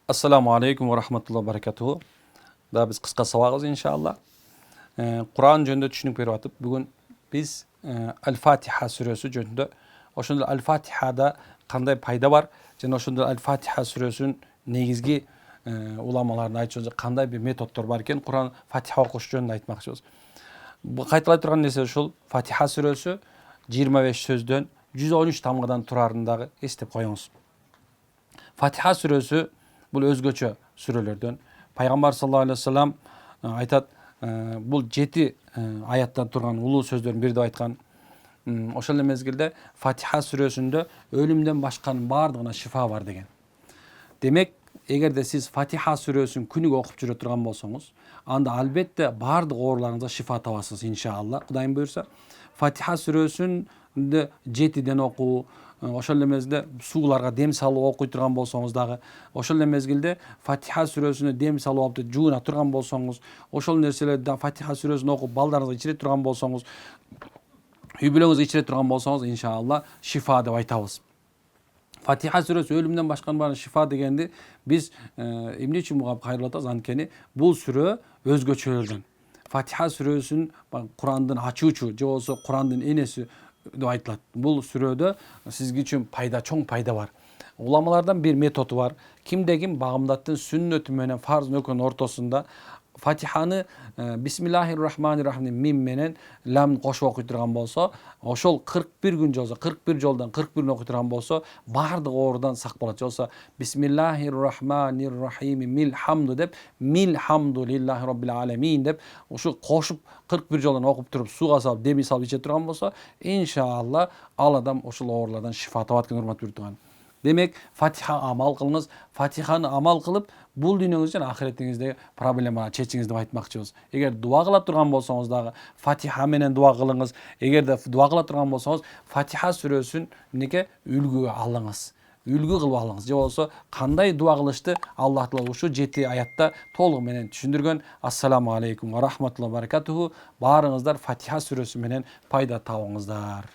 Assalamu alaikum wa rahmatullahi wa barakatuhu. Da biz kıska savağız inşallah. Kur'an jönündө түшүнүк берип атып, бүгүн биз Al-Fatiha сүрөсү жөнүндө, ошондо Al-Fatihада кандай пайда бар жана ошондо Al-Fatiha сүрөсүнүн негизги уламаларын айтчу кандай бир методдор бар экен Кур'ан Фатиха окуш жөнүндө айтмакчыбыз. Кайталай турган нерсе ушул Фатиха сүрөсү 25 сөздөн 113 тамгадан турарын дагы эстеп коюңуз. Фатиха сүрөсү бул өзгөчө сүрөлөрдөн. Пайгамбар саллаллаху алейхи вассалам айтат, бул 7 аяттан турган улуу сөздөрдүн бири деп айткан. Ошол эле мезгилде Фатиха сүрөсүндө өлүмдөн башканын баардыгына шифа бар деген. Демек, эгерде сиз Фатиха сүрөсүн күнүгө окуп жүрө турган болсоңуз, анда албетте баардык ооруларыңызга шифа табасыз иншалла. Кудайым буйрса, Фатиха сүрөсүндө 7ден окуу, ошол эле мезгилде сууларга дем салып окуй турган болсоңуз дагы, ошол эле мезгилде Фатиха сүрөсүнө дем салып алып жууна турган болсоңуз, ошол нерселерди Фатиха сүрөсүн окуп балдарыңызга ичире турган болсоңуз, үй бүлөңүзгө ичире турган болсоңуз, иншалла шифа деп айтабыз. Фатиха сүрөсү өлүмдөн башканын баарын шифа дегенди биз эмне үчүн буга кайрылып атабыз? Анткени бул сүрө өзгөчөлөрдөн. Фатиха сүрөсүн Курандын ачуучу же болбосо Курандын энеси деп айтылат. Бул сүрөдө сизге үчүн пайда, чоң пайда бар. Уламалардан бир методу бар. Кимде ким багымдаттын сүннөтү менен фарздын экөөнүн ортосунда Фатиханы Бисмиллахир-рахманир-рахим мим менен лам кошуп окуй турган болсо, ошол 41 күн жолсо, 41 жолдан 41 окуй турган болсо, баардык оорудан сак болот. Жолсо Бисмиллахир-рахманир-рахим мил хамду деп, мил хамду лиллахи роббил аламин деп, ушу кошуп 41 жолдан окуп туруп, сууга салып, деми салып иче турган болсо, иншалла ал адам ошол оорулардан шифа табат экен, урматтуу туган. Демек, Фатиха амал кылыңыз. Фатиханы амал кылып, бул дүйнөңүз жана ахиретиңиздеги проблеманы чечиңиз деп айтмакчыбыз. Эгер дуа кыла турган болсоңуз дагы Фатиха менен дуа кылыңыз. Эгерде дуа кыла турган болсоңуз, Фатиха сүрөсүн минеке үлгүгө алыңыз. Үлгү кылып алыңыз. Же болбосо кандай дуа кылышты Аллах Таала ушу 7 аятта толугу менен түшүндүргөн. Ассаламу алейкум ва рахматуллахи ва баракатуху. Баарыңыздар Фатиха сүрөсү менен пайда табыңыздар.